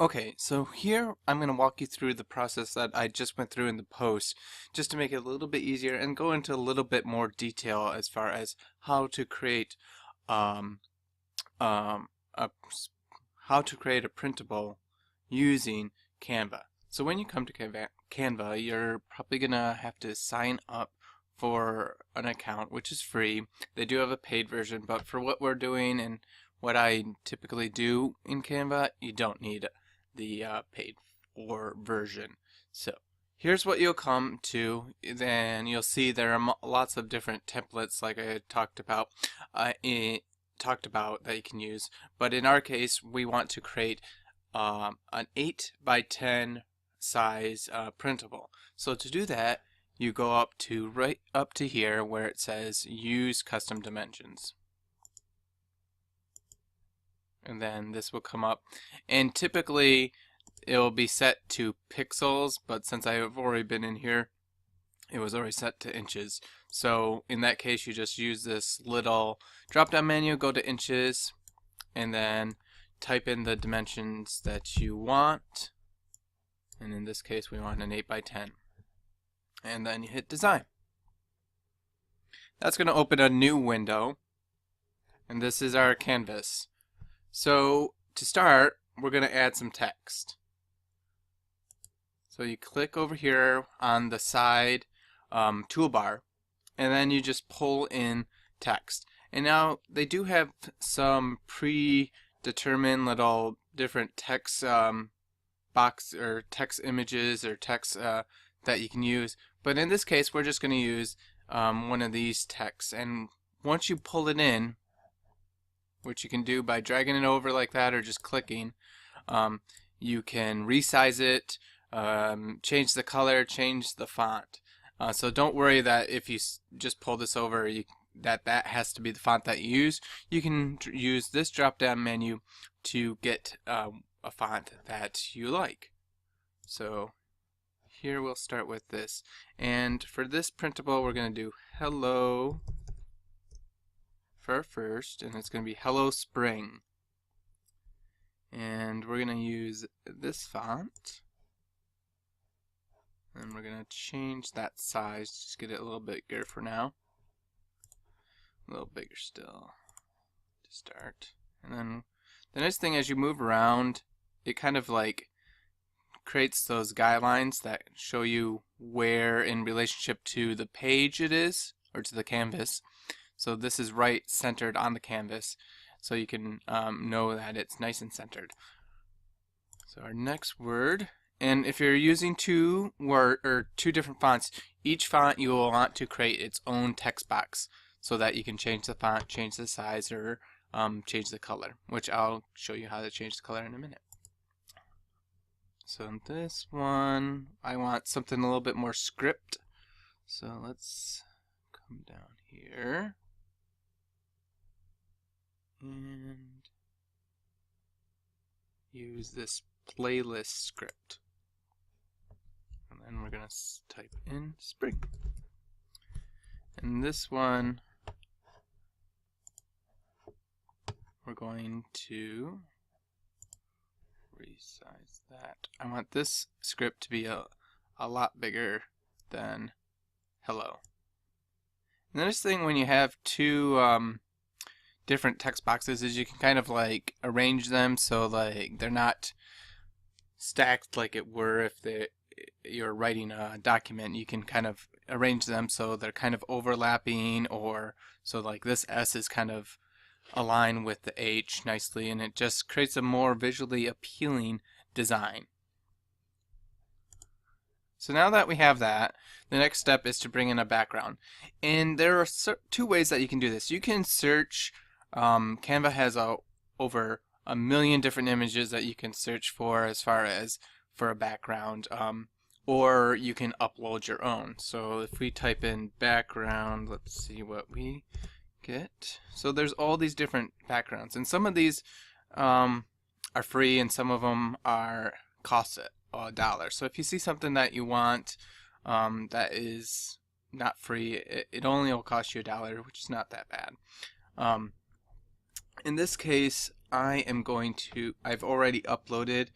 Okay, so here I'm going to walk you through the process that I just went through in the post, just to make it a little bit easier and go into a little bit more detail as far as how to create um, um, a, how to create a printable using Canva. So when you come to Canva, you're probably going to have to sign up for an account, which is free. They do have a paid version, but for what we're doing and what I typically do in Canva, you don't need the paid for version. So here's what you'll come to. Then you'll see there are lots of different templates, like I talked about, that you can use. But in our case, we want to create an 8 by 10 size printable. So to do that, you go right up to here where it says use custom dimensions. And then this will come up, and typically it will be set to pixels, but since I have already been in here, it was already set to inches. So in that case, you just use this little drop down menu, go to inches, and then type in the dimensions that you want, and in this case we want an 8 by 10, and then you hit design. That's going to open a new window, and this is our canvas. So to start, we're going to add some text. So you click over here on the side toolbar, and then you just pull in text. And now they do have some predetermined little different text box or text images or text that you can use. But in this case, we're just going to use one of these texts. And once you pull it in, which you can do by dragging it over like that or just clicking, you can resize it, change the color, change the font. So don't worry that if you just pull this over, that has to be the font that you use. You can use this drop down menu to get a font that you like. So here we'll start with this, and for this printable we're going to do hello for first, and it's going to be hello spring, and we're going to use this font, and we're going to change that size, just get it a little bigger for now, a little bigger still to start. And then the nice thing, as you move around, it kind of like creates those guidelines that show you where in relationship to the page it is, or to the canvas. So this is right centered on the canvas, so you can know that it's nice and centered. So our next word, and if you're using two different fonts, each font you will want to create its own text box so that you can change the font, change the size, or change the color, which I'll show you how to change the color in a minute. So in this one, I want something a little bit more script. So let's come down here and use this playlist script. And then we're going to type in spring. And this one, we're going to resize that. I want this script to be a lot bigger than hello. And the nice thing when you have two different text boxes is you can kind of like arrange them so like they're not stacked like it were if you're writing a document. You can kind of arrange them so they're kind of overlapping, or so like this S is kind of align with the H nicely, and it just creates a more visually appealing design. So now that we have that, the next step is to bring in a background. And there are two ways that you can do this. You can search, Canva has over 1 million different images that you can search for as far as for a background, or you can upload your own. So if we type in background, let's see what we get. So there's all these different backgrounds, and some of these are free and some of them cost $1. So if you see something that you want that is not free, it only will cost you $1, which is not that bad. In this case, I've already uploaded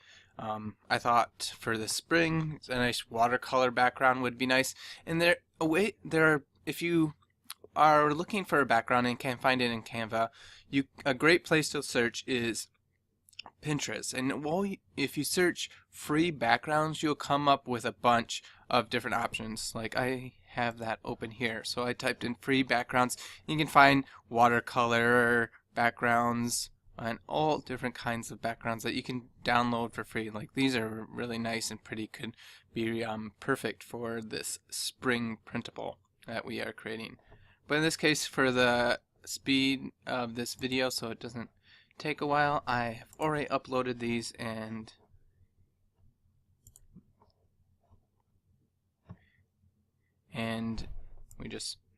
I thought for the spring, a nice watercolor background would be nice. And if you are looking for a background and can't find it in Canva, a great place to search is Pinterest. And if you search free backgrounds, you'll come up with a bunch of different options. Like I have that open here. So I typed in free backgrounds. You can find watercolor backgrounds and all different kinds of backgrounds that you can download for free. Like these are really nice and pretty, could be perfect for this spring printable that we are creating. But in this case, for the speed of this video, so it doesn't take a while, I have already uploaded these, and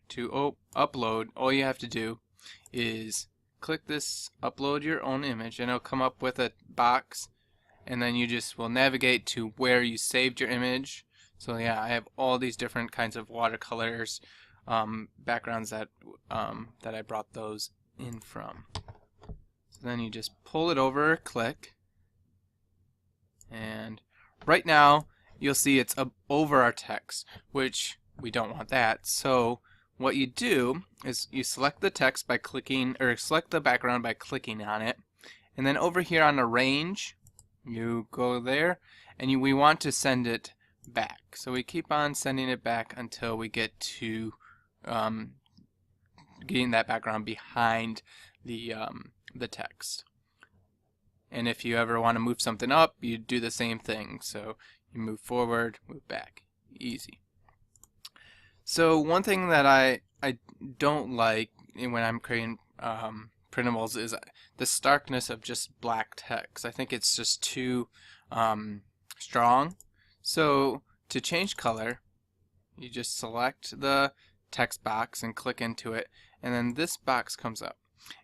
to upload, all you have to do is click this upload your own image, and it'll come up with a box, and then you just will navigate to where you saved your image. So yeah, I have all these different kinds of watercolors, backgrounds that I brought those in from. So then you just pull it over, click, and right now you'll see it's over our text, which we don't want that. So what you do is you select the text by clicking, or select the background by clicking on it, and then over here on Arrange, you go there, and we want to send it back. So we keep on sending it back until we get to getting that background behind the text. And if you ever want to move something up, you do the same thing. So you move forward, move back. Easy. So one thing that I don't like when I'm creating printables is the starkness of just black text. I think it's just too strong. So to change color, you just select the text box and click into it, and then this box comes up.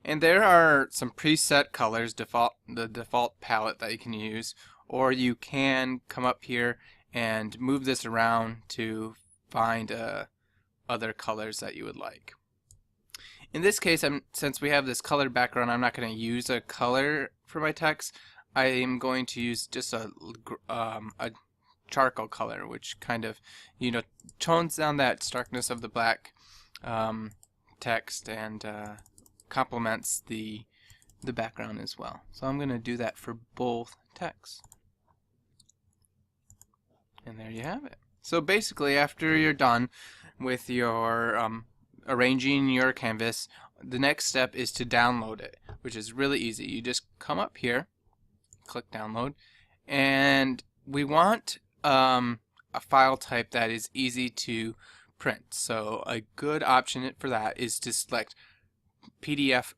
And there are some preset colors, the default palette that you can use, or you can come up here and move this around to find other colors that you would like. In this case, since we have this colored background, I'm not going to use a color for my text. I am going to use just a charcoal color, which kind of, tones down that starkness of the black text and complements the background as well. So I'm going to do that for both texts. And there you have it. So basically, after you're done with your arranging your canvas, the next step is to download it, which is really easy. You just come up here, click download, and we want a file type that is easy to print. So a good option for that is to select PDF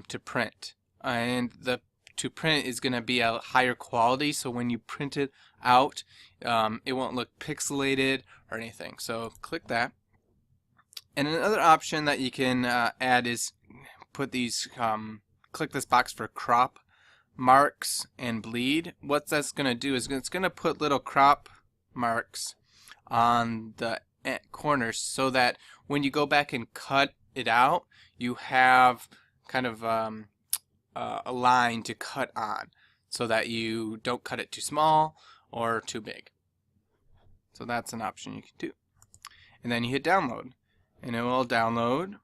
to print, and the to print is going to be a higher quality, so when you print it out, it won't look pixelated or anything. So click that. And another option that you can add is put these click this box for crop, marks, and bleed. What that's going to do is it's going to put little crop marks on the corners, so that when you go back and cut it out, you have kind of a line to cut on, so that you don't cut it too small or too big. So that's an option you can do. And then you hit download, and it will download.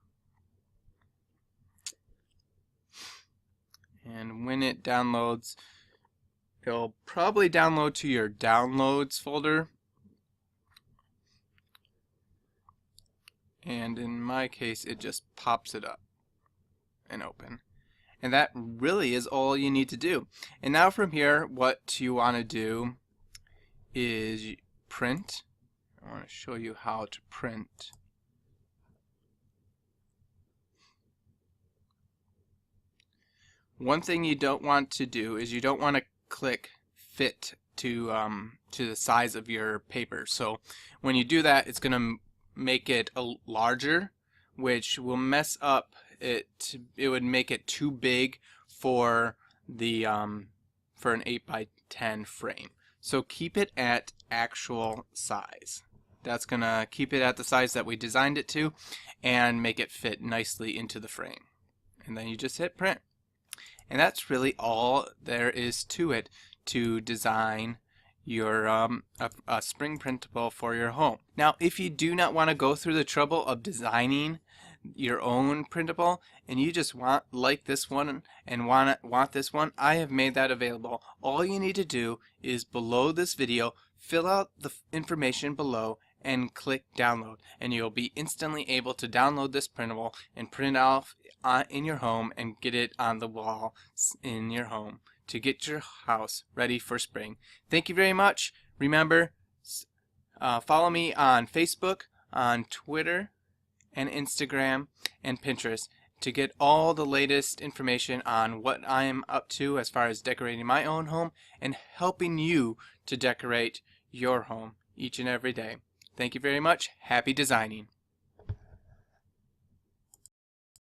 And when it downloads, it'll probably download to your downloads folder. And in my case, it just pops it up and open. And that really is all you need to do. And now from here, what you want to do is print. I want to show you how to print. One thing you don't want to do is you don't want to click fit to the size of your paper. So when you do that, it's going to make it larger, which will mess up it. It would make it too big for the for an 8x10 frame. So keep it at actual size. That's gonna keep it at the size that we designed it to, and make it fit nicely into the frame. And then you just hit print. And that's really all there is to it. to design your a spring printable for your home. Now, if you do not want to go through the trouble of designing your own printable and you just want this one and want this one, I have made that available. All you need to do is below this video, fill out the information below and click download, and you'll be instantly able to download this printable and print it off in your home and get it on the wall in your home to get your house ready for spring. Thank you very much. Remember, follow me on Facebook, on Twitter, and Instagram, and Pinterest to get all the latest information on what I am up to as far as decorating my own home and helping you to decorate your home each and every day. Thank you very much. Happy designing.